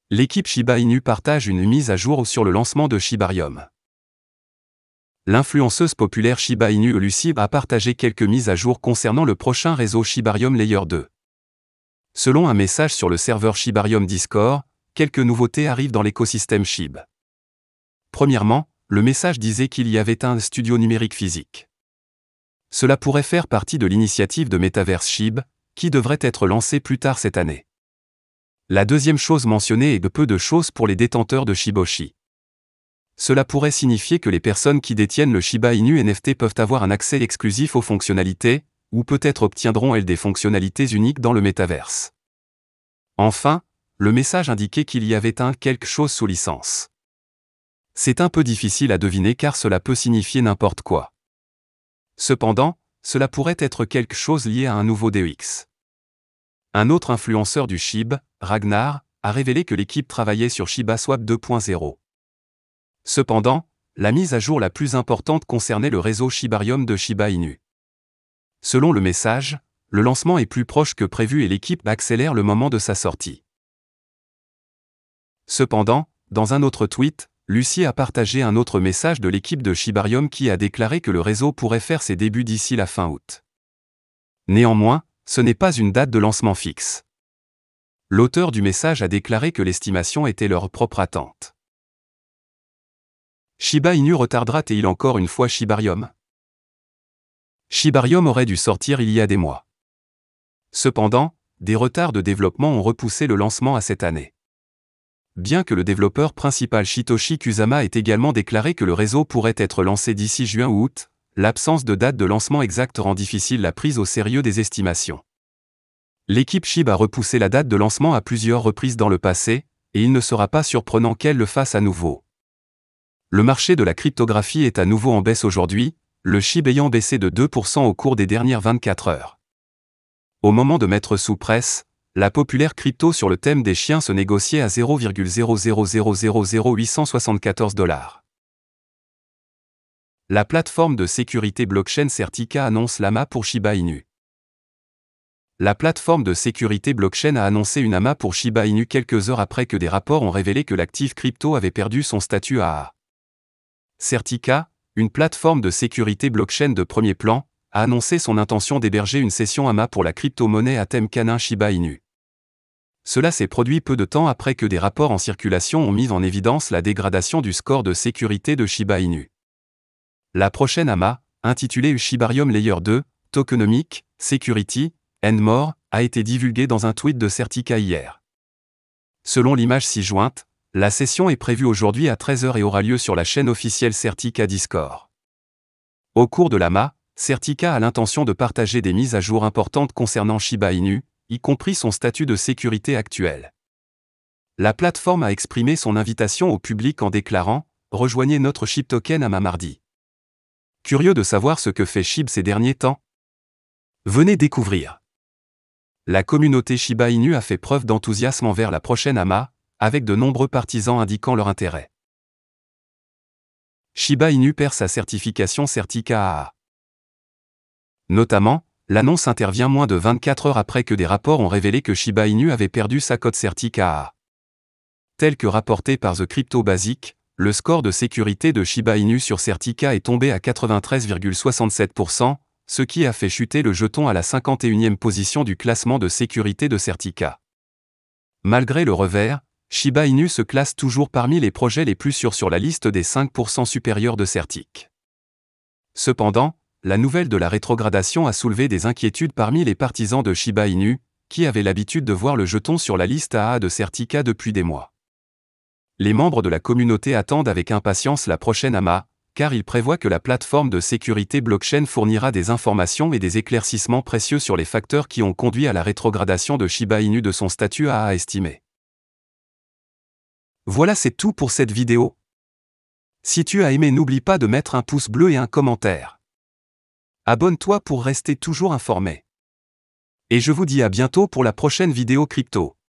L'équipe Shiba Inu partage une mise à jour sur le lancement de Shibarium. L'influenceuse populaire Shiba Inu Lucy a partagé quelques mises à jour concernant le prochain réseau Shibarium Layer 2. Selon un message sur le serveur Shibarium Discord, quelques nouveautés arrivent dans l'écosystème SHIB. Premièrement, le message disait qu'il y avait un studio numérique physique. Cela pourrait faire partie de l'initiative de Metaverse SHIB, qui devrait être lancée plus tard cette année. La deuxième chose mentionnée est de peu de choses pour les détenteurs de Shiboshi. Cela pourrait signifier que les personnes qui détiennent le Shiba Inu NFT peuvent avoir un accès exclusif aux fonctionnalités, ou peut-être obtiendront elles des fonctionnalités uniques dans le métaverse. Enfin, le message indiquait qu'il y avait quelque chose sous licence. C'est un peu difficile à deviner car cela peut signifier n'importe quoi. Cependant, cela pourrait être quelque chose lié à un nouveau DEX. Un autre influenceur du SHIB, Ragnar, a révélé que l'équipe travaillait sur ShibaSwap 2.0. Cependant, la mise à jour la plus importante concernait le réseau Shibarium de Shiba Inu. Selon le message, le lancement est plus proche que prévu et l'équipe accélère le moment de sa sortie. Cependant, dans un autre tweet, Lucy a partagé un autre message de l'équipe de Shibarium qui a déclaré que le réseau pourrait faire ses débuts d'ici la fin août. Néanmoins, ce n'est pas une date de lancement fixe. L'auteur du message a déclaré que l'estimation était leur propre attente. Shiba Inu retardera-t-il encore une fois Shibarium? Shibarium aurait dû sortir il y a des mois. Cependant, des retards de développement ont repoussé le lancement à cette année. Bien que le développeur principal Shitoshi Kusama ait également déclaré que le réseau pourrait être lancé d'ici juin ou août, l'absence de date de lancement exacte rend difficile la prise au sérieux des estimations. L'équipe SHIB a repoussé la date de lancement à plusieurs reprises dans le passé, et il ne sera pas surprenant qu'elle le fasse à nouveau. Le marché de la cryptographie est à nouveau en baisse aujourd'hui, le SHIB ayant baissé de 2% au cours des dernières 24 heures. Au moment de mettre sous presse, la populaire crypto sur le thème des chiens se négociait à 0,0000874 $. La plateforme de sécurité blockchain Certica annonce l'AMA pour Shiba Inu. La plateforme de sécurité blockchain a annoncé une AMA pour Shiba Inu quelques heures après que des rapports ont révélé que l'actif crypto avait perdu son statut AA. Certica, une plateforme de sécurité blockchain de premier plan, a annoncé son intention d'héberger une session AMA pour la crypto-monnaie à thème canin Shiba Inu. Cela s'est produit peu de temps après que des rapports en circulation ont mis en évidence la dégradation du score de sécurité de Shiba Inu. La prochaine AMA, intitulée Shibarium Layer 2, Tokenomic, Security, and More, a été divulguée dans un tweet de Certica hier. Selon l'image ci-jointe, la session est prévue aujourd'hui à 13 h et aura lieu sur la chaîne officielle Certica Discord. Au cours de l'AMA, Certica a l'intention de partager des mises à jour importantes concernant Shiba Inu, y compris son statut de sécurité actuel. La plateforme a exprimé son invitation au public en déclarant « Rejoignez notre SHIB Token AMA mardi ». Curieux de savoir ce que fait SHIB ces derniers temps? Venez découvrir. La communauté Shiba Inu a fait preuve d'enthousiasme envers la prochaine AMA, avec de nombreux partisans indiquant leur intérêt. Shiba Inu perd sa certification Certica AA. Notamment, l'annonce intervient moins de 24 heures après que des rapports ont révélé que Shiba Inu avait perdu sa cote Certica AA. Tel que rapporté par The Crypto Basic, le score de sécurité de Shiba Inu sur Certica est tombé à 93,67%, ce qui a fait chuter le jeton à la 51e position du classement de sécurité de Certica. Malgré le revers, Shiba Inu se classe toujours parmi les projets les plus sûrs sur la liste des 5% supérieurs de Certic. Cependant, la nouvelle de la rétrogradation a soulevé des inquiétudes parmi les partisans de Shiba Inu, qui avaient l'habitude de voir le jeton sur la liste AA de Certica depuis des mois. Les membres de la communauté attendent avec impatience la prochaine AMA, car ils prévoient que la plateforme de sécurité blockchain fournira des informations et des éclaircissements précieux sur les facteurs qui ont conduit à la rétrogradation de Shiba Inu de son statut AA estimé. Voilà, c'est tout pour cette vidéo. Si tu as aimé, n'oublie pas de mettre un pouce bleu et un commentaire. Abonne-toi pour rester toujours informé. Et je vous dis à bientôt pour la prochaine vidéo crypto.